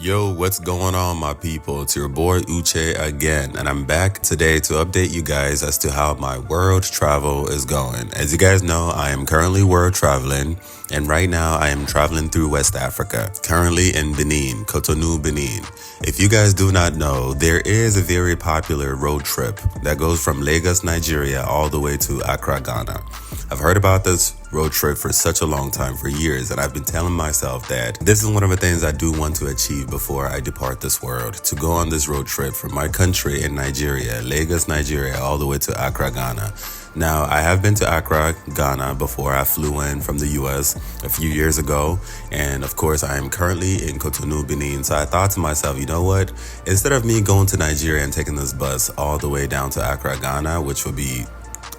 Yo, what's going on, my people? It's your boy Uche again, and I'm back today to update you guys as to how my world travel is going. As you guys know, I am currently world traveling, and right now I am traveling through West Africa, currently in Benin, Cotonou, Benin. If you guys do not know, there is a very popular road trip that goes from Lagos, Nigeria, all the way to Accra, Ghana. I've heard about this road trip for such a long time, for years, and I've been telling myself that this is one of the things I do want to achieve before I depart this world, to go on this road trip from my country in Nigeria, Lagos, Nigeria, all the way to Accra, Ghana. Now, I have been to Accra, Ghana before. I flew in from the US a few years ago, and of course I am currently in Cotonou, Benin. So I thought to myself, you know what, instead of me going to Nigeria and taking this bus all the way down to Accra, Ghana, which would be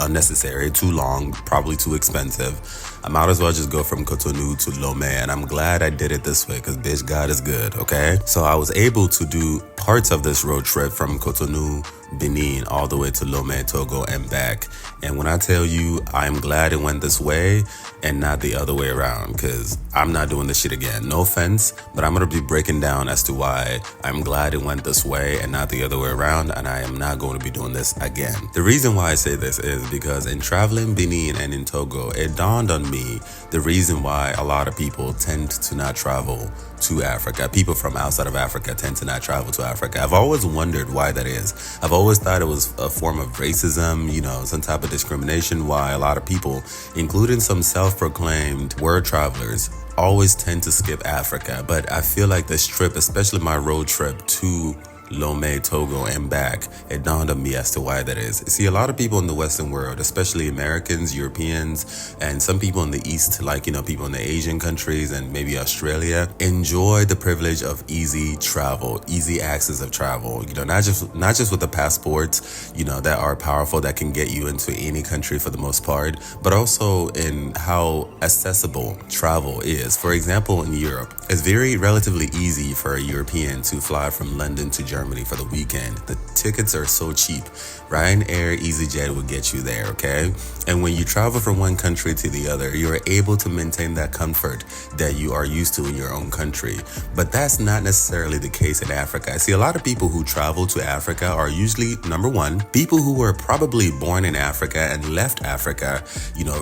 unnecessary, too long, probably too expensive, I might as well just go from Cotonou to Lomé, and I'm glad I did it this way because bitch, God is good, okay? So I was able to do parts of this road trip from Cotonou, Benin, all the way to Lomé, Togo, and back. And when I tell you I'm glad it went this way and not the other way around, because I'm not doing this shit again. No offense, but I'm going to be breaking down as to why I'm glad it went this way and not the other way around, and I am not going to be doing this again. The reason why I say this is because in traveling Benin and in Togo, it dawned on me the reason why a lot of people tend to not travel to Africa. People from outside of Africa tend to not travel to Africa. I've always wondered why that is. I've always thought it was a form of racism, some type of discrimination, why a lot of people, including some self-proclaimed world travelers, always tend to skip Africa. But I feel like this trip, especially my road trip to Lomé, Togo, and back, it dawned on me as to why that is. See, a lot of people in the Western world, especially Americans, Europeans, and some people in the East, like, people in the Asian countries and maybe Australia, enjoy the privilege of easy travel, easy access of travel, not just with the passports, that are powerful, that can get you into any country for the most part, but also in how accessible travel is. For example, in Europe, it's relatively easy for a European to fly from London to Germany for the weekend. The tickets are so cheap. Ryanair, EasyJet will get you there, okay? And when you travel from one country to the other, you're able to maintain that comfort that you are used to in your own country. But that's not necessarily the case in Africa. I see a lot of people who travel to Africa are usually, number one, people who were probably born in Africa and left Africa,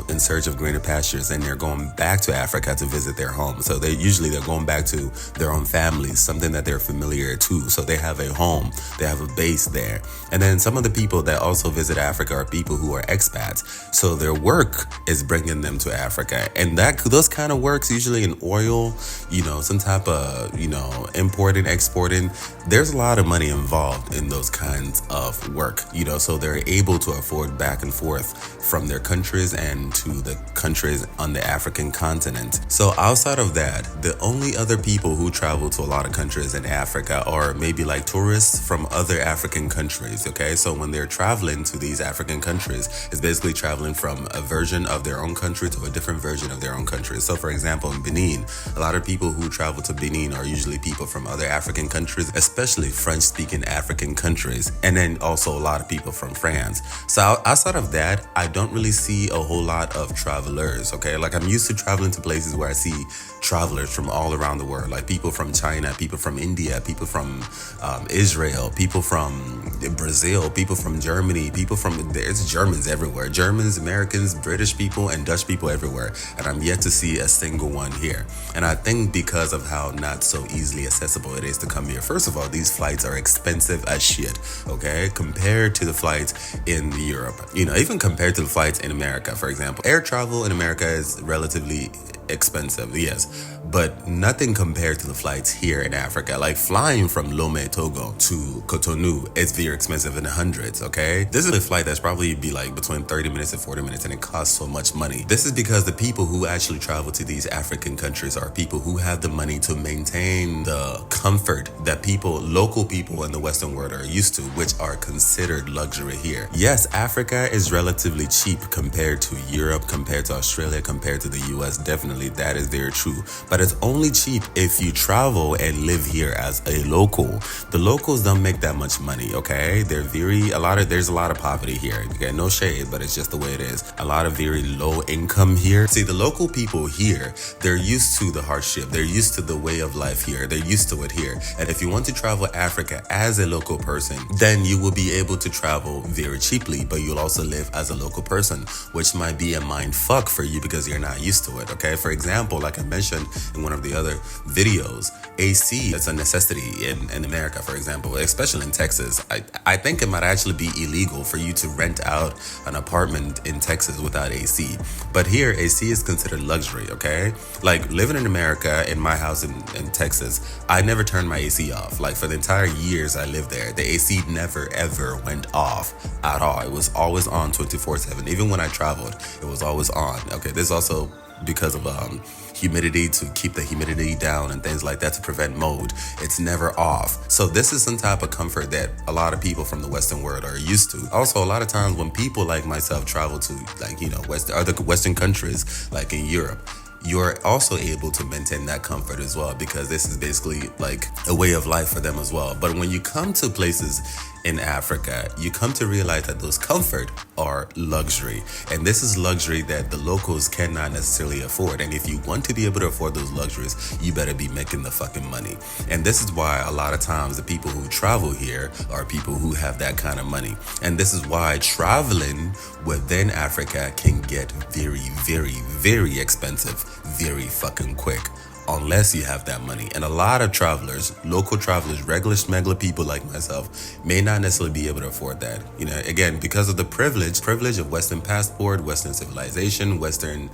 in search of greener pastures, and they're going back to Africa to visit their home. So they're going back to their own families, something that they're familiar to. So they have a home, they have a base there. And then some of the people that also visit Africa are people who are expats. So their work is bringing them to Africa. And those kind of works, usually in oil, some type of, importing, exporting. There's a lot of money involved in those kinds of work, so they're able to afford back and forth from their countries and to the countries on the African continent. So outside of that, the only other people who travel to a lot of countries in Africa are maybe like tourists from other African countries, okay? So when they're traveling to these African countries, it's basically traveling from a version of their own country to a different version of their own country. So for example, in Benin, a lot of people who travel to Benin are usually people from other African countries, especially French-speaking African countries, and then also a lot of people from France. So outside of that, I don't really see a whole lot of travelers, okay? Like, I'm used to traveling to places where I see travelers from all around the world, like people from China, people from India, people from Israel, people from Brazil, people from Germany, there's Germans everywhere. Germans, Americans, British people, and Dutch people everywhere. And I'm yet to see a single one here. And I think because of how not so easily accessible it is to come here. First of all, these flights are expensive as shit, okay? Compared to the flights in Europe. Even compared to the flights in America, for example. Air travel in America is relatively expensive, yes, but nothing compared to the flights here in Africa. Like flying from Lomé, Togo to Cotonou, it's very expensive in the hundreds, okay? This is a flight that's probably be like between 30 minutes and 40 minutes, and it costs so much money. This is because the people who actually travel to these African countries are people who have the money to maintain the comfort that local people in the Western world are used to, which are considered luxury here. Yes, Africa is relatively cheap compared to Europe, compared to Australia, compared to the US, definitely, that is very true. But it's only cheap if you travel and live here as a local. The locals don't make that much money, okay? There's a lot of poverty here. Okay, no shade, but it's just the way it is. A lot of very low income here. See, the local people here, they're used to the hardship. They're used to the way of life here. They're used to it here. And if you want to travel Africa as a local person, then you will be able to travel very cheaply, but you'll also live as a local person, which might be a mind fuck for you because you're not used to it, okay? For example, like I mentioned in one of the other videos, AC, it's a necessity in America, for example, especially in Texas. I think it might actually be illegal for you to rent out an apartment in Texas without AC. But here, AC is considered luxury, okay? Like living in America, in my house in Texas, I never turned my AC off. Like for the entire years I lived there, the AC never ever went off at all. It was always on 24/7. Even when I traveled, it was always on. Okay, this also because of humidity, to keep the humidity down and things like that, to prevent mold. It's never off. So this is some type of comfort that a lot of people from the Western world are used to. Also, a lot of times when people like myself travel to other Western countries, like in Europe, you're also able to maintain that comfort as well, because this is basically like a way of life for them as well. But when you come to places in Africa, you come to realize that those comfort are luxury. And this is luxury that the locals cannot necessarily afford. And if you want to be able to afford those luxuries, you better be making the fucking money. And this is why a lot of times the people who travel here are people who have that kind of money. And this is why traveling within Africa can get very, very, very expensive very fucking quick, unless you have that money. And a lot of travelers, local travelers, regular smuggler people like myself, may not necessarily be able to afford that. You know, again, because of the privilege of Western passport, Western civilization, Western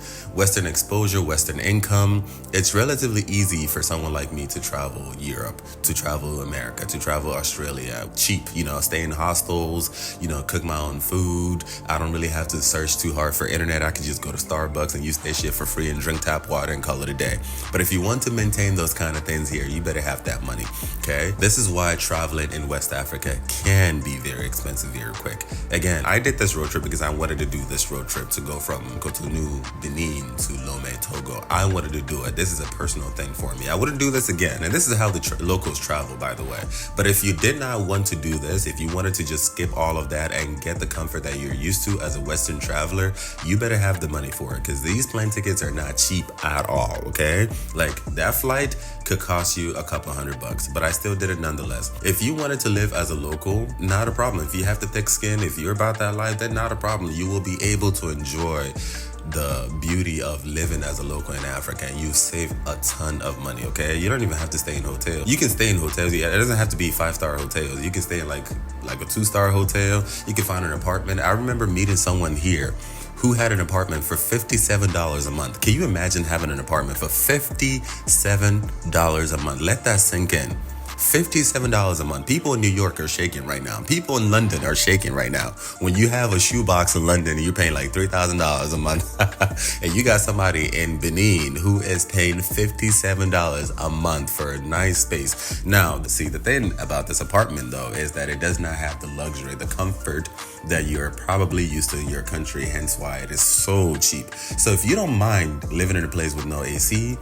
exposure, Western income, it's relatively easy for someone like me to travel Europe, to travel America, to travel Australia, cheap, stay in hostels, cook my own food. I don't really have to search too hard for internet. I can just go to Starbucks and use their shit for free and drink tap water and call it a day. But if you want to maintain those kind of things here, you better have that money, okay? This is why traveling in West Africa can be very expensive very quick. Again, I did this road trip because I wanted to do this road trip to go from Cotonou, Benin to Lomé, Togo. I wanted to do it. This is a personal thing for me. I wouldn't do this again. And this is how the locals travel, by the way. But if you did not want to do this, if you wanted to just skip all of that and get the comfort that you're used to as a Western traveler, you better have the money for it, because these plane tickets are not cheap at all, okay? Like, that flight could cost you a couple $100, but I still did it nonetheless. If you wanted to live as a local, not a problem. If you have the thick skin, if you're about that life, then not a problem. You will be able to enjoy the beauty of living as a local in Africa, and you save a ton of money, okay? You don't even have to stay in hotels. You can stay in hotels. Yeah, it doesn't have to be 5-star hotels. You can stay in like a 2-star hotel. You can find an apartment. I remember meeting someone here who had an apartment for $57 a month. Can you imagine having an apartment for $57 a month? Let that sink in. $57 a month. People in New York are shaking right now. People in London are shaking right now. When you have a shoebox in London and you're paying like $3,000 a month, and you got somebody in Benin who is paying $57 a month for a nice space. Now, see, the thing about this apartment though is that it does not have the luxury, the comfort that you're probably used to in your country, hence why it is so cheap. So if you don't mind living in a place with no AC,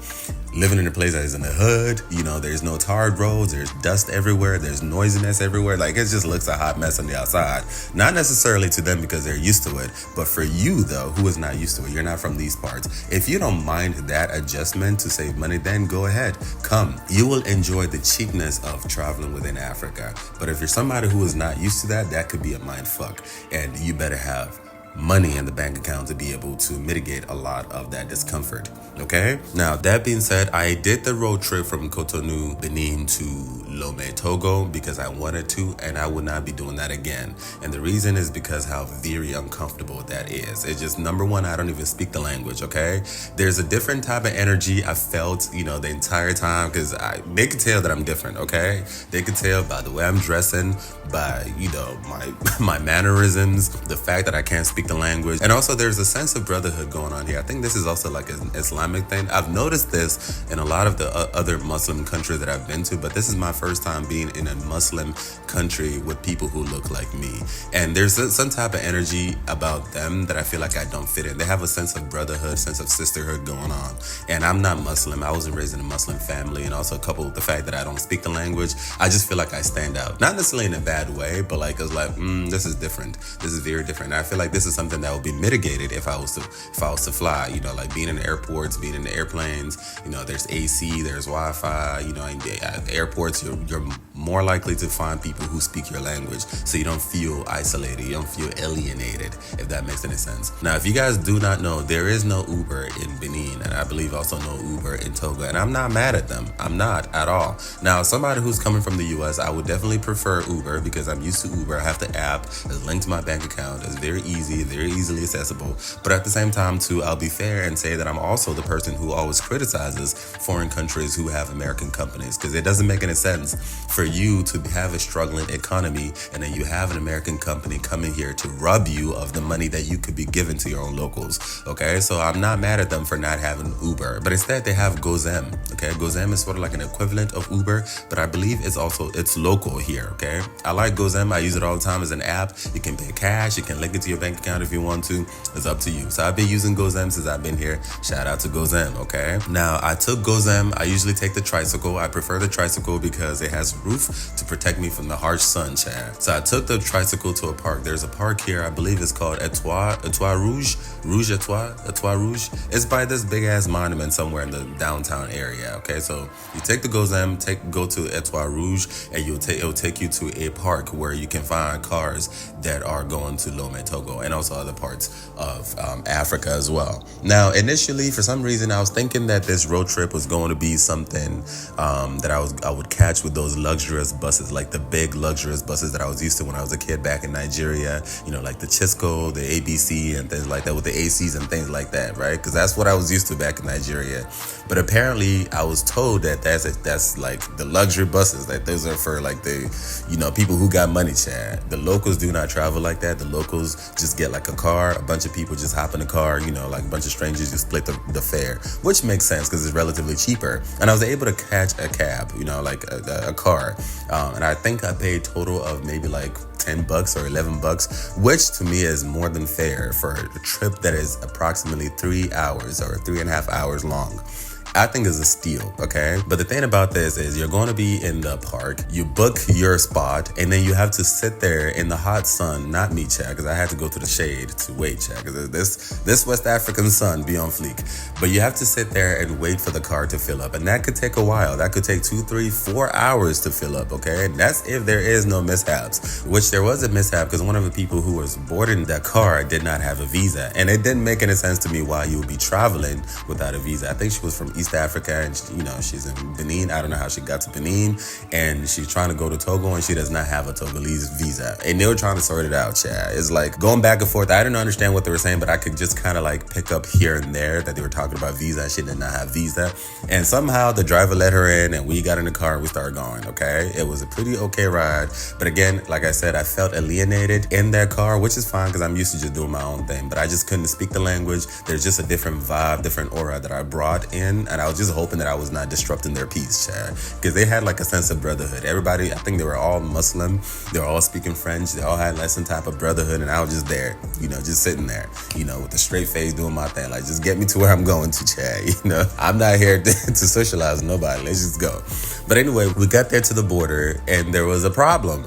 living in a place that is in the hood, there's no tarred roads, there's dust everywhere, there's noisiness everywhere, like it just looks a hot mess on the outside. Not necessarily to them because they're used to it, but for you though, who is not used to it, you're not from these parts. If you don't mind that adjustment to save money, then go ahead, come. You will enjoy the cheapness of traveling within Africa. But if you're somebody who is not used to that, that could be a mind fuck, and you better have money in the bank account to be able to mitigate a lot of that discomfort, okay? Now, that being said, I did the road trip from Cotonou, Benin to Lomé, Togo, because I wanted to, and I would not be doing that again. And the reason is because how very uncomfortable that is. It's just, number one, I don't even speak the language, okay? There's a different type of energy I felt, the entire time, because they could tell that I'm different, okay? They could tell by the way I'm dressing, by, my mannerisms, the fact that I can't speak the language. And also there's a sense of brotherhood going on here. I think this is also like an Islamic thing. I've noticed this in a lot of the other Muslim countries that I've been to, but this is my first time being in a Muslim country with people who look like me. And there's some type of energy about them that I feel like I don't fit in. They have a sense of brotherhood, sense of sisterhood going on. And I'm not Muslim. I wasn't raised in a Muslim family. And also coupled with the fact that I don't speak the language, I just feel like I stand out. Not necessarily in a bad way, but like it's like, this is different. This is very different. And I feel like this is something that would be mitigated if I was to fly. You know, like being in the airports, being in the airplanes. You know, there's AC, there's Wi-Fi. You know, at the airports, you're more likely to find people who speak your language, so you don't feel isolated, you don't feel alienated, if that makes any sense. Now, if you guys do not know, there is no Uber in Benin, and I believe also no Uber in Togo, and I'm not mad at them. I'm not at all. Now, somebody who's coming from the US, I would definitely prefer Uber because I'm used to Uber. I have the app, it's linked to my bank account, it's very easy, very easily accessible. But at the same time, too, I'll be fair and say that I'm also the person who always criticizes foreign countries who have American companies, because it doesn't make any sense for you to have a struggling economy and then you have an American company coming here to rob you of the money that you could be given to your own locals. Okay, so I'm not mad at them for not having Uber, but instead they have Gozem. Okay, Gozem is sort of like an equivalent of Uber, but I believe it's local here. Okay, I like Gozem. I use it all the time as an app. You can pay cash, you can link it to your bank account if you want to. It's up to you. So I've been using Gozem since I've been here. Shout out to Gozem. Okay, now I took Gozem. I usually take the tricycle. I prefer the tricycle because it has roof to protect me from the harsh sun, Chad. So I took the tricycle to a park. There's a park here, I believe it's called Etoile Rouge. Etoile Rouge. It's by this big ass monument somewhere in the downtown area. Okay, so you take the Gozem, go to Etoile Rouge, and it'll take you to a park where you can find cars that are going to Lome, Togo, and also other parts of Africa as well. Now, initially, for some reason, I was thinking that this road trip was going to be something that I would catch with those luxurious buses, like the big luxurious buses that I was used to when I was a kid back in Nigeria, you know, like the Chisco, the ABC, and things like that, with the ACs and things like that, right? Because that's what I was used to back in Nigeria. But apparently, I was told that that's like the luxury buses, that those are for like the, you know, people who got money, Chad. The locals do not travel like that. The locals just get like a car, a bunch of people just hop in a car, you know, like a bunch of strangers just split the fare, which makes sense because it's relatively cheaper. And I was able to catch a cab, you know, like a car. And I think I paid total of maybe like $10 or $11, which to me is more than fair for a trip that is approximately 3 hours or 3.5 hours long. I think is a steal, okay? But the thing about this is you're going to be in the park, you book your spot, and then you have to sit there in the hot sun, not me, Chad, because I had to go to the shade to wait, Chad, because this West African sun be on fleek. But you have to sit there and wait for the car to fill up, and that could take a while. That could take 2, 3, 4 hours to fill up, okay? And that's if there is no mishaps, which there was a mishap because one of the people who was boarding that car did not have a visa, and it didn't make any sense to me why you would be traveling without a visa. I think she was from East Africa, and you know, she's in Benin. I don't know how she got to Benin, and she's trying to go to Togo, and she does not have a Togolese visa, and they were trying to sort it out, Chad. It's like going back and forth. I didn't understand what they were saying, but I could just kind of like pick up here and there that they were talking about visa, and she did not have visa, and somehow the driver let her in, and we got in the car and we started going. Okay, it was a pretty okay ride, but again, like I said, I felt alienated in that car, which is fine because I'm used to just doing my own thing, but I just couldn't speak the language. There's just a different vibe, different aura that I brought in, and I was just hoping that I was not disrupting their peace, Chad, because they had like a sense of brotherhood. Everybody, I think they were all Muslim, they were all speaking French, they all had like some type of brotherhood, and I was just there, you know, just sitting there, you know, with a straight face doing my thing, like just get me to where I'm going to, Chad, you know. I'm not here to socialize with nobody, let's just go. But anyway, we got there to the border, and there was a problem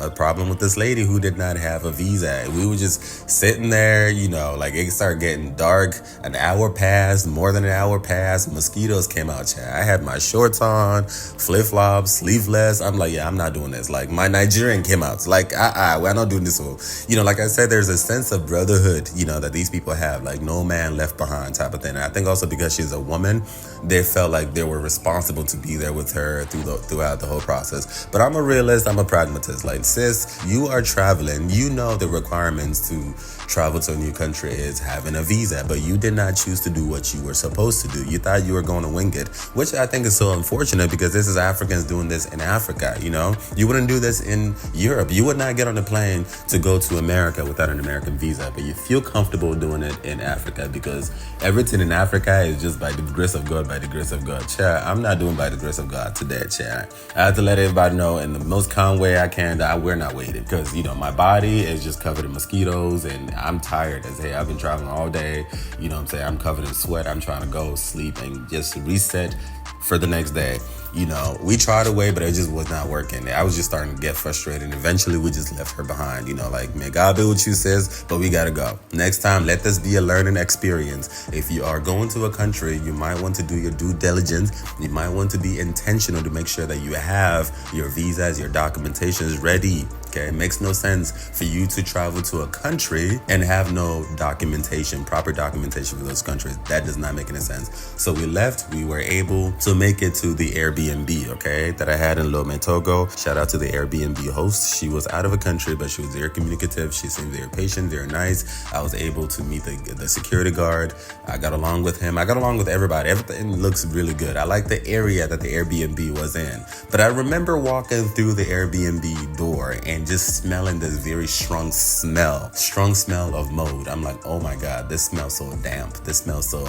with this lady who did not have a visa. We were just sitting there, you know, like it started getting dark, an hour passed, more than an hour passed, mosquitoes came out, Chad. I had my shorts on, flip-flops, sleeveless. I'm like, yeah, I'm not doing this. Like, my Nigerian came out. Like, we're not doing this. You know, like I said, there's a sense of brotherhood, you know, that these people have, like no man left behind type of thing. And I think also because she's a woman, they felt like they were responsible to be there with her throughout the whole process. But I'm a realist, I'm a pragmatist. Like, sis, you are traveling, you know the requirements to travel to a new country is having a visa, but you did not choose to do what you were supposed to do. You thought you were going to wing it, which I think is so unfortunate because this is Africans doing this in Africa, you know? You wouldn't do this in Europe. You would not get on a plane to go to America without an American visa, but you feel comfortable doing it in Africa because everything in Africa is just by the grace of God, by the grace of God. Chat, I'm not doing by the grace of God today, chat. I have to let everybody know in the most calm way I can that we're not waiting because, you know, my body is just covered in mosquitoes and I'm tired as hey, I've been traveling all day. You know what I'm saying? I'm covered in sweat. I'm trying to go sleep and just reset for the next day. You know, we tried a way, but it just was not working. I was just starting to get frustrated. And eventually, we just left her behind. You know, like, may God be what you says, but we gotta go. Next time, let this be a learning experience. If you are going to a country, you might want to do your due diligence. You might want to be intentional to make sure that you have your visas, your documentations ready. Okay, it makes no sense for you to travel to a country and have no documentation, proper documentation for those countries. That does not make any sense. So we left. We were able to make it to the Airbnb, okay, that I had in Lome, Togo. Shout out to the Airbnb host. She was out of a country, but she was very communicative. She seemed very patient, very nice. I was able to meet the security guard. I got along with him. I got along with everybody. Everything looks really good. I like the area that the Airbnb was in. But I remember walking through the Airbnb door and just smelling this very strong smell of mold. I'm like, oh my God, this smells so damp. This smells so,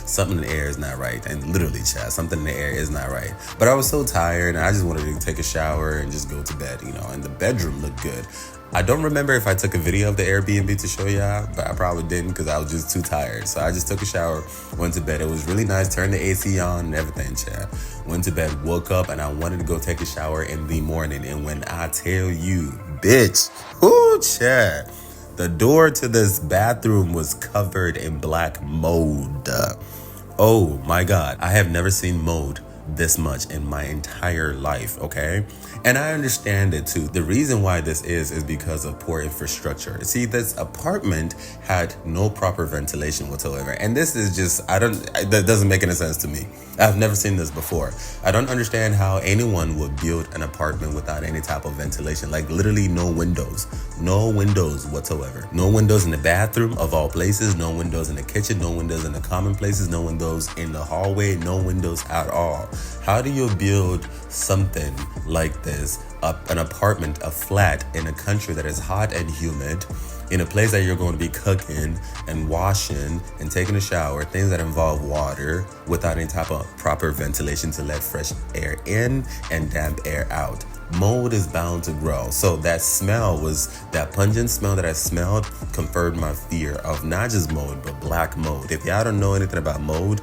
something in the air is not right. And literally, chat, something in the air is not right. But I was so tired and I just wanted to take a shower and just go to bed, you know, and the bedroom looked good. I don't remember if I took a video of the Airbnb to show y'all, but I probably didn't because I was just too tired. So I just took a shower, went to bed. It was really nice, turned the AC on and everything, chat. Went to bed, woke up, and I wanted to go take a shower in the morning. And when I tell you, bitch, whoo, chat, the door to this bathroom was covered in black mold. Oh my God, I have never seen mold this much in my entire life, okay? And I understand it too. The reason why this is because of poor infrastructure. See, this apartment had no proper ventilation whatsoever. And this is just, that doesn't make any sense to me. I've never seen this before. I don't understand how anyone would build an apartment without any type of ventilation. Like literally no windows whatsoever. No windows in the bathroom of all places, no windows in the kitchen, no windows in the common places, no windows in the hallway, no windows at all. How do you build something like this, an apartment, a flat in a country that is hot and humid, in a place that you're going to be cooking and washing and taking a shower, things that involve water, without any type of proper ventilation to let fresh air in and damp air out? Mold is bound to grow. So that pungent smell that I smelled confirmed my fear of not just mold, but black mold. If y'all don't know anything about mold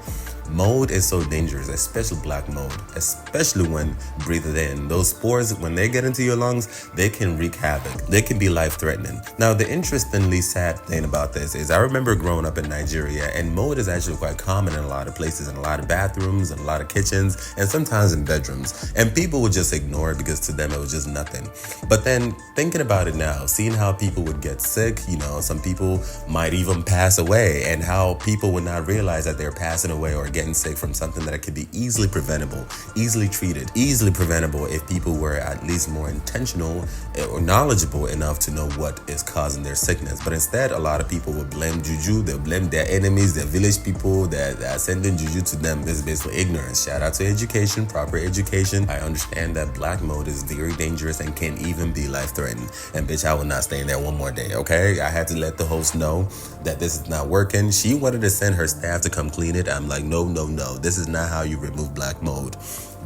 is so dangerous, especially black mold, especially when breathed in. Those spores, when they get into your lungs, they can wreak havoc. They can be life-threatening. Now, the interestingly sad thing about this is I remember growing up in Nigeria, and mold is actually quite common in a lot of places, in a lot of bathrooms, and a lot of kitchens, and sometimes in bedrooms. And people would just ignore it because to them it was just nothing. But then thinking about it now, seeing how people would get sick, you know, some people might even pass away, and how people would not realize that they're passing away or getting sick from something that could be easily preventable, easily treated, easily preventable if people were at least more intentional or knowledgeable enough to know what is causing their sickness. But instead, a lot of people will blame juju, they'll blame their enemies, their village people that are sending juju to them. This is basically ignorance. Shout out to education, proper education. I understand that black mold is very dangerous and can even be life-threatening. And bitch, I will not stay in there one more day, okay? I had to let the host know that this is not working. She wanted to send her staff to come clean it. I'm like, no. This is not how you remove black mold.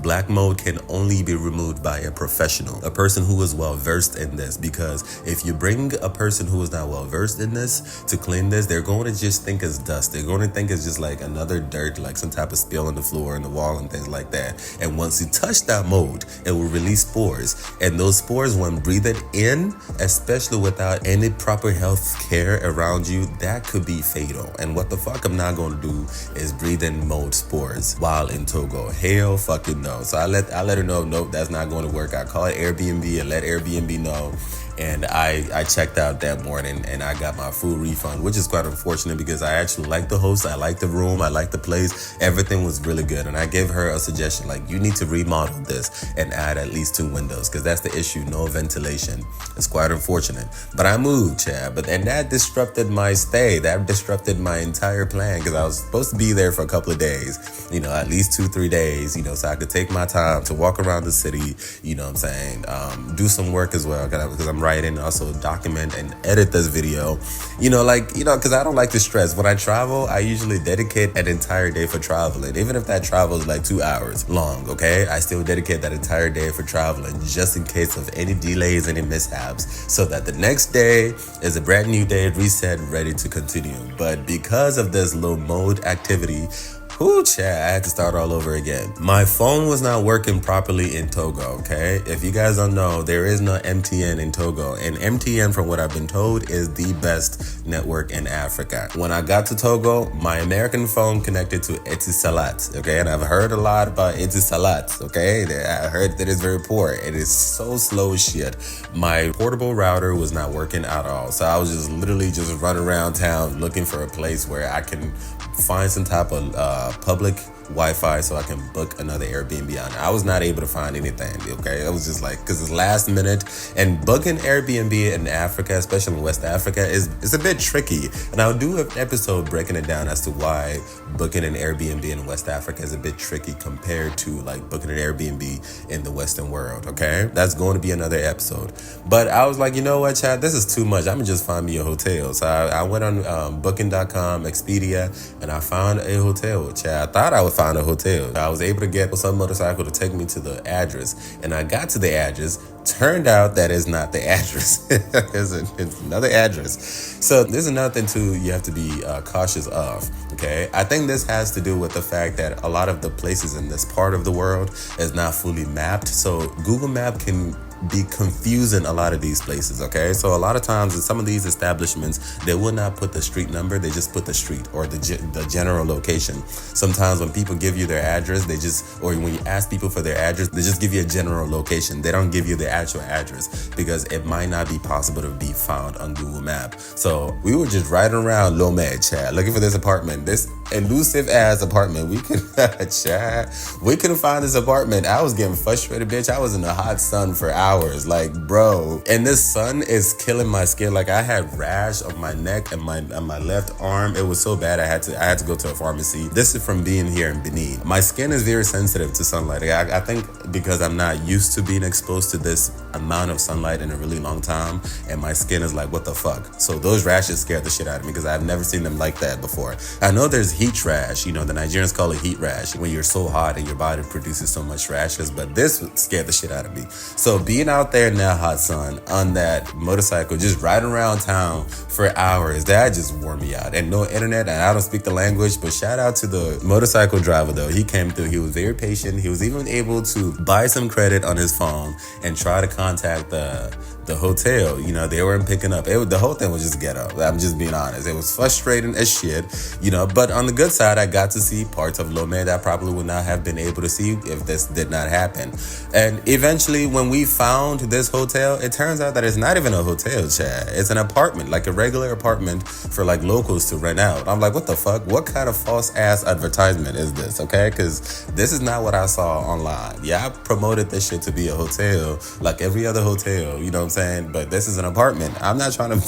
Black mold can only be removed by a professional, a person who is well versed in this, because if you bring a person who is not well versed in this to clean this, they're going to just think it's dust. They're going to think it's just like another dirt, like some type of spill on the floor and the wall and things like that. And once you touch that mold, it will release spores. And those spores, when breathed in, especially without any proper health care around you, that could be fatal. And what the fuck I'm not going to do is breathe in mold spores while in Togo. Hell fucking no. So I let her know, nope, that's not going to work. I call it Airbnb and let Airbnb know. and I checked out that morning and I got my full refund, which is quite unfortunate because I actually like the host, I like the room, I like the place, everything was really good. And I gave her a suggestion, like, you need to remodel this and add at least 2 windows, because that's the issue, no ventilation. It's quite unfortunate. But I moved, Chad, and that disrupted my stay. That disrupted my entire plan, because I was supposed to be there for a couple of days, at least 2-3 days, so I could take my time to walk around the city, do some work as well, because I'm writing, also document and edit this video, because I don't like to stress. When I travel, I usually dedicate an entire day for traveling, even if that travel is like 2 hours long, okay? I still dedicate that entire day for traveling, just in case of any delays, any mishaps, so that the next day is a brand new day, reset, ready to continue. But because of this low mode activity, Chad, I had to start all over again. My phone was not working properly in Togo, okay? If you guys don't know, there is no MTN in Togo. And MTN, from what I've been told, is the best network in Africa. When I got to Togo, my American phone connected to Etisalat, okay? And I've heard a lot about Etisalat, okay? I heard that it's very poor. It is so slow as shit. My portable router was not working at all. So I was just literally just running around town looking for a place where I can find some type of public Wi-Fi so I can book another Airbnb on. I was not able to find anything, okay? It was just like, because it's last minute, and booking Airbnb in Africa, especially in West Africa, is a bit tricky. And I'll do an episode breaking it down as to why booking an Airbnb in West Africa is a bit tricky compared to like booking an Airbnb in the Western world, okay? That's going to be another episode. But I was like, you know what, Chad, this is too much. I'm gonna just find me a hotel. So I went on booking.com, Expedia, and I found a hotel, Chad. I thought I would find a hotel. I was able to get some motorcycle to take me to the address, and I got to the address. Turned out that is not the address. it's another address. So there's another thing too you have to be cautious of, okay? I think this has to do with the fact that a lot of the places in this part of the world is not fully mapped. So Google Map can be confusing a lot of these places, okay? So a lot of times in some of these establishments, they will not put the street number, they just put the street or the general location. Sometimes when people give you their address, or when you ask people for their address, they just give you a general location. They don't give you the actual address because it might not be possible to be found on Google Map. So we were just riding around Lomé, Chad, looking for this apartment, this elusive ass apartment. We couldn't find this apartment. I was getting frustrated, bitch. I was in the hot sun for hours, like, bro. And this sun is killing my skin. Like, I had rash on my neck and my left arm. It was so bad I had to go to a pharmacy. This is from being here in Benin. My skin is very sensitive to sunlight. I think because I'm not used to being exposed to this amount of sunlight in a really long time, and my skin is like, what the fuck? So those rashes scared the shit out of me because I've never seen them like that before. I know there's heat rash, the Nigerians call it heat rash when you're so hot and your body produces so much rashes, but this scared the shit out of me. So being out there in that hot sun on that motorcycle, just riding around town for hours, that just wore me out. And no internet, and I don't speak the language, but shout out to the motorcycle driver though. He came through, he was very patient. He was even able to buy some credit on his phone and try to contact the hotel. They weren't picking up. The whole thing was just ghetto. I'm just being honest. It was frustrating as shit, but on the good side, I got to see parts of Lomé that I probably would not have been able to see if this did not happen. And eventually, when we found this hotel, it turns out that it's not even a hotel, Chad. It's an apartment, like a regular apartment for like locals to rent out. I'm like, what the fuck? What kind of false ass advertisement is this? Okay, because this is not what I saw online. Yeah, I promoted this shit to be a hotel, like every other hotel. You know what I'm saying? But this is an apartment. I'm not trying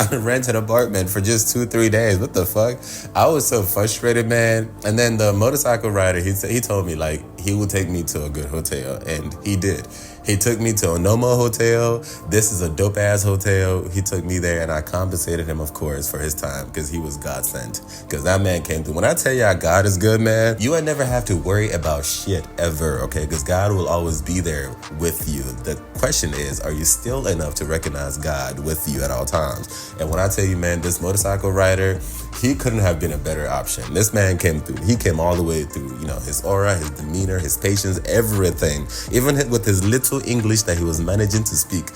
to rent an apartment for just 2-3 days. What the fuck? I was so frustrated, man. And then the motorcycle rider, he told me like he would take me to a good hotel, and he did. He took me to a Nomo hotel. This is a dope ass hotel. He took me there, and I compensated him, of course, for his time because he was God sent. Because that man came through. When I tell y'all God is good, man, you ain't never have to worry about shit ever, okay? Because God will always be there with you. The question is, are you still enough to recognize God with you at all times? And when I tell you, man, this motorcycle rider, he couldn't have been a better option. This man came through. He came all the way through, his aura, his demeanor, his patience, everything. Even with his little little English that he was managing to speak.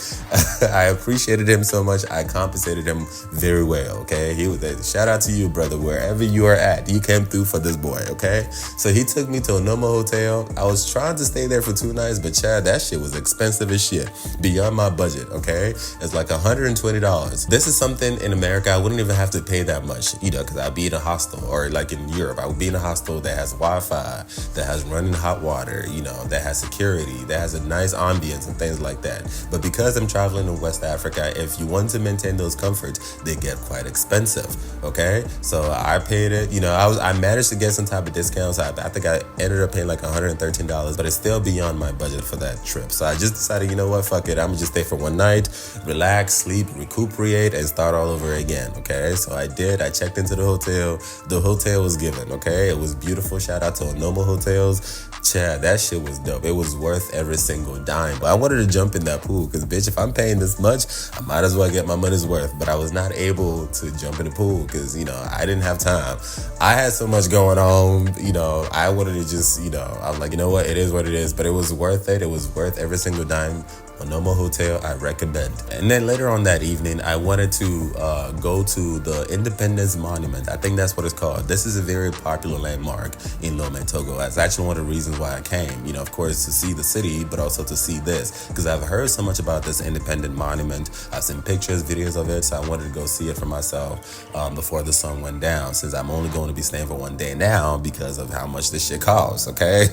I appreciated him so much. I compensated him very well, okay? He was shout out to you, brother, wherever you are at. You came through for this boy, okay? So he took me to a normal hotel. I was trying to stay there for 2 nights, but Chad, that shit was expensive as shit. Beyond my budget, okay? It's like $120. This is something in America I wouldn't even have to pay that much, because I'd be in a hostel, or like in Europe, I would be in a hostel that has Wi-Fi, that has running hot water, that has security, that has a nice ambience and things like that. But because I'm traveling in West Africa, if you want to maintain those comforts, they get quite expensive, okay? So I paid it, I managed to get some type of discounts. I think I ended up paying like $113, but it's still beyond my budget for that trip. So I just decided, you know what, fuck it. I'm gonna just stay for one night, relax, sleep, recuperate, and start all over again, okay? So I did. I checked into the hotel. The hotel was given, okay? It was beautiful. Shout out to Onomo Hotels. Chad, that shit was dope. It was worth every single dime. But I wanted to jump in that pool because, bitch, if I'm paying this much, I might as well get my money's worth. But I was not able to jump in the pool because, I didn't have time. I had so much going on, I wanted to just, I'm like, you know what? It is what it is. But it was worth it. It was worth every single dime. Onomo Hotel, I recommend. And then later on that evening, I wanted to go to the Independence Monument. I think that's what it's called. This is a very popular landmark in Lomé, Togo. That's actually one of the reasons why I came, of course, to see the city, but also to see this, because I've heard so much about this Independence Monument. I've seen pictures, videos of it, so I wanted to go see it for myself before the sun went down, since I'm only going to be staying for one day now because of how much this shit costs, okay?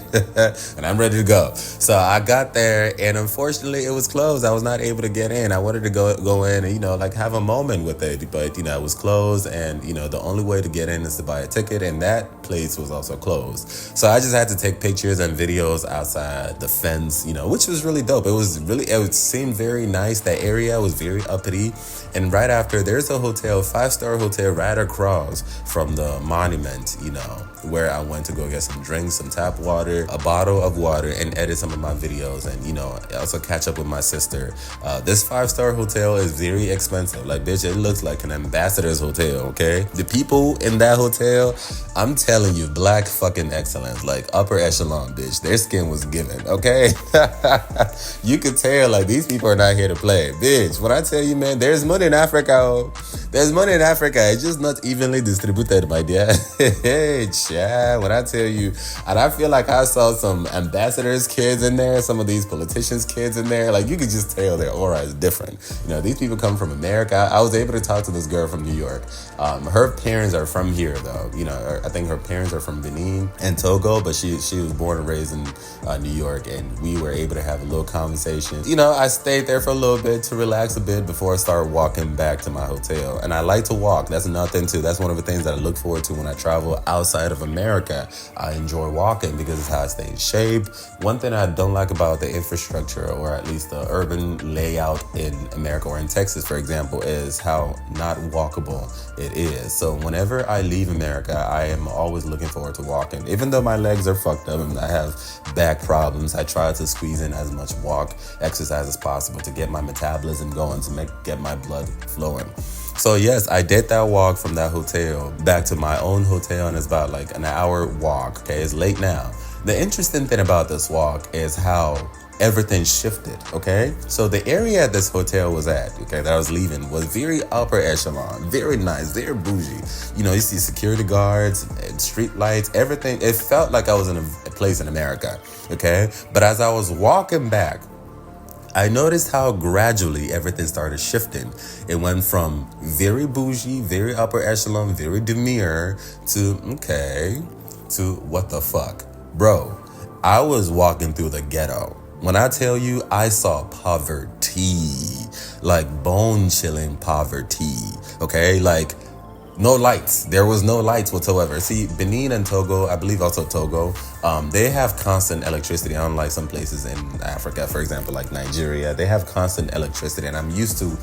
And I'm ready to go. So I got there, and unfortunately, it was closed. I was not able to get in. I wanted to go in and have a moment with it, but it was closed, and the only way to get in is to buy a ticket, and that place was also closed. So I just had to take pictures and videos outside the fence, which was really dope. It seemed very nice. That area was very uppity, and right after, there's a hotel, 5-star hotel right across from the monument, where I went to go get some drinks, some tap water, a bottle of water, and edit some of my videos, and also catch up with my sister. This 5-star hotel is very expensive. Like, bitch, it looks like an ambassador's hotel, okay? The people in that hotel, I'm telling you, black fucking excellence, like upper echelon, bitch. Their skin was given, okay? You could tell, like, these people are not here to play. Bitch, when I tell you, man, there's money in Africa. Oh. There's money in Africa. It's just not evenly distributed, my dear. Hey, Chad, when I tell you, and I feel like I saw some ambassadors' kids in there, some of these politicians' kids in there. Like, you could just tell their aura is different. These people come from America. I was able to talk to this girl from New York. Her parents are from here, though. I think her parents are from Benin and Togo, but she was born and raised in New York, and we were able to have a little conversation. I stayed there for a little bit to relax a bit before I started walking back to my hotel. And I like to walk. That's another thing, too. That's one of the things that I look forward to when I travel outside of America. I enjoy walking because it's how I stay in shape. One thing I don't like about the infrastructure, or at least the urban layout in America or in Texas, for example, is how not walkable it is. So whenever I leave America, I am always looking forward to walking. Even though my legs are fucked up and I have back problems, I try to squeeze in as much exercise as possible to get my metabolism going, to get my blood flowing. So yes, I did that walk from that hotel back to my own hotel, and it's about like an hour walk. Okay, it's late now. The interesting thing about this walk is how everything shifted, okay? So the area this hotel was at, okay, that I was leaving, was very upper echelon, very nice, very bougie. You see security guards, street lights, everything. It felt like I was in a place in America, okay? But as I was walking back, I noticed how gradually everything started shifting. It went from very bougie, very upper echelon, very demure, to what the fuck? Bro, I was walking through the ghetto. When I tell you, I saw poverty, like bone-chilling poverty, okay? Like, no lights. There was no lights whatsoever. See, Benin and Togo, I believe also Togo, they have constant electricity, unlike some places in Africa, for example, like Nigeria. They have constant electricity, and I'm used to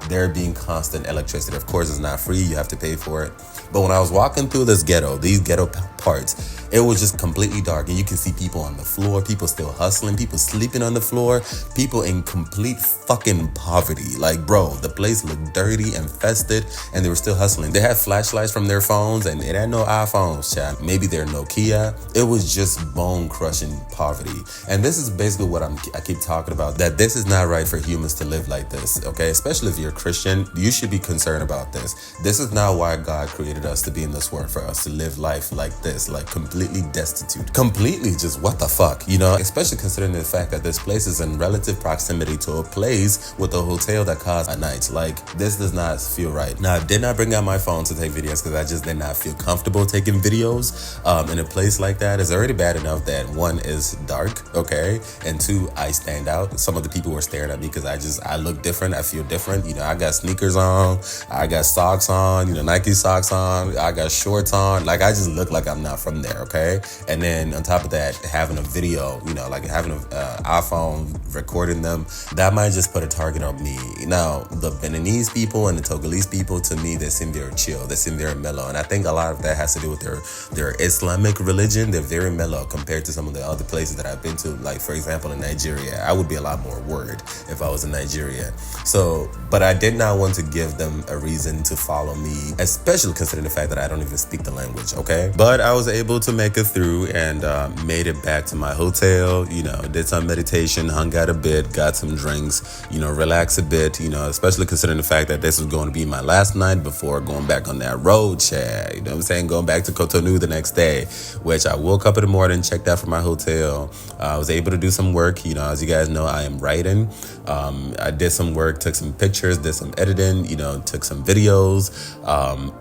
there being constant electricity. Of course, it's not free. You have to pay for it. But when I was walking through this ghetto, these ghetto parts, it was just completely dark, and you can see people on the floor, people still hustling, people sleeping on the floor, people in complete fucking poverty. Like, bro, the place looked dirty, infested, and they were still hustling. They had flashlights from their phones, and it had no iPhones, chat. Maybe they're Nokia. It was just bone-crushing poverty. And this is basically what I keep talking about, that this is not right for humans to live like this, okay? Especially if you're a Christian, you should be concerned about this. This is not why God created us to be in this world, for us to live life like this, like completely destitute. Completely just what the fuck, you know? Especially considering the fact that this place is in relative proximity to a place with a hotel that costs a night. Like, this does not feel right. Now, I did not bring out my phone to take videos because I just did not feel comfortable taking videos in a place like that. It's already bad enough that one is dark, okay? And two, I stand out. Some of the people were staring at me because I look different. I feel different. You know, I got sneakers on, I got socks on, you know, Nike socks on, I got shorts on. Like, I just look like I'm not from there, okay? And then on top of that, having a video, you know, like having an iPhone recording them, that might just put a target on me. Now, the Beninese people and the Togolese people, to me, they seem very chill. They seem very mellow. And I think a lot of that has to do with their Islamic religion. They're very mellow compared to some of the other places that I've been to. Like, for example, in Nigeria, I would be a lot more worried if I was in Nigeria. So, but I did not want to give them a reason to follow me, especially considering the fact that I don't even speak the language, okay? But I was able to make it through and made it back to my hotel, you know, did some meditation, hung out a bit, got some drinks, you know, relax a bit, you know, especially considering the fact that this was going to be my last night before going back on that road, chat. You know what I'm saying? Going back to Cotonou the next day, which I woke up in the morning, checked out from my hotel. I was able to do some work. You know, as you guys know, I am writing. I did some work, took some pictures, did some editing, you know, took some videos,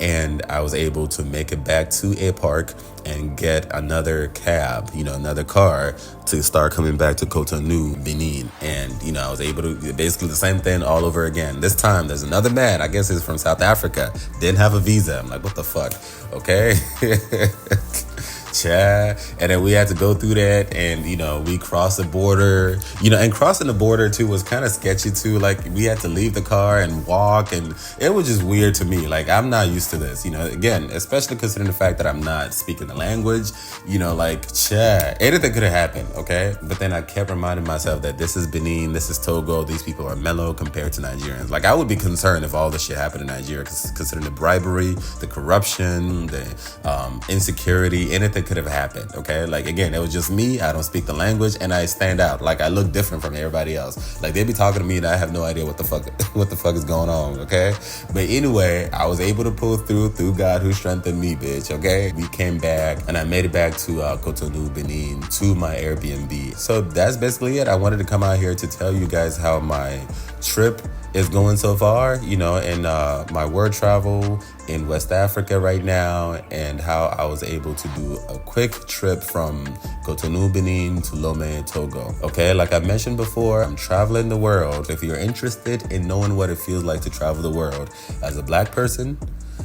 and I was able to make it back to a park and get another cab, you know, another car to start coming back to Cotonou, Benin. And, you know, I was able to basically the same thing all over again. This time there's another man, I guess he's from South Africa, didn't have a visa. I'm like, what the fuck? Okay. Chat. And then we had to go through that, and you know, we crossed the border, you know, and crossing the border too was kind of sketchy too. Like, we had to leave the car and walk, and it was just weird to me. Like, I'm not used to this, you know, again, especially considering the fact that I'm not speaking the language, you know, like, chat, anything could have happened, okay? But then I kept reminding myself that this is Benin, this is Togo, these people are mellow compared to Nigerians. Like, I would be concerned if all this shit happened in Nigeria, considering the bribery, the corruption, the insecurity, anything could have happened, okay? Like, again, it was just me, I don't speak the language, and I stand out. Like, I look different from everybody else. Like, they be talking to me and I have no idea what the fuck is going on, okay? But anyway, I was able to pull through God who strengthened me, bitch, okay? We came back, and I made it back to Cotonou, Benin, to my Airbnb. So that's basically it. I wanted to come out here to tell you guys how my trip is going so far, you know, and my word travel in West Africa right now, and how I was able to do a quick trip from Cotonou, Benin to Lomé, Togo. Okay, like I mentioned before, I'm traveling the world. If you're interested in knowing what it feels like to travel the world as a black person,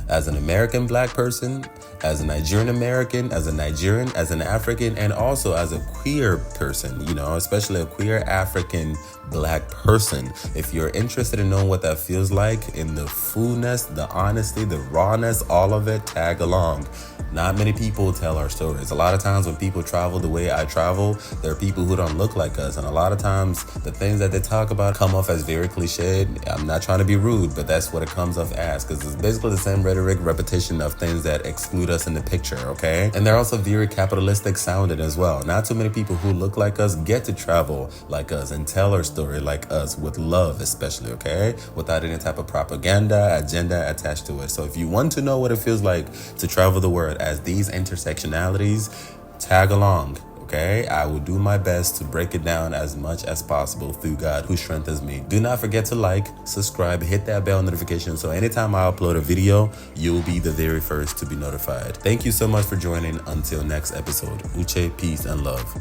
as an American black person, as a Nigerian American, as a Nigerian, as an African, and also as a queer person, you know, especially a queer African black person. If you're interested in knowing what that feels like, in the fullness, the honesty, the rawness, all of it, tag along. Not many people tell our stories. A lot of times when people travel the way I travel, there are people who don't look like us. And a lot of times the things that they talk about come off as very cliched. I'm not trying to be rude, but that's what it comes off as, because it's basically the same rhetoric, repetition of things that exclude us in the picture, okay? And they're also very capitalistic sounding as well. Not too many people who look like us get to travel like us and tell our story like us, with love especially, okay? Without any type of propaganda, agenda attached to it. So if you want to know what it feels like to travel the world as these intersectionalities, tag along. Okay, I will do my best to break it down as much as possible through God who strengthens me. Do not forget to like, subscribe, hit that bell notification so anytime I upload a video, you'll be the very first to be notified. Thank you so much for joining. Until next episode, Uche, peace and love.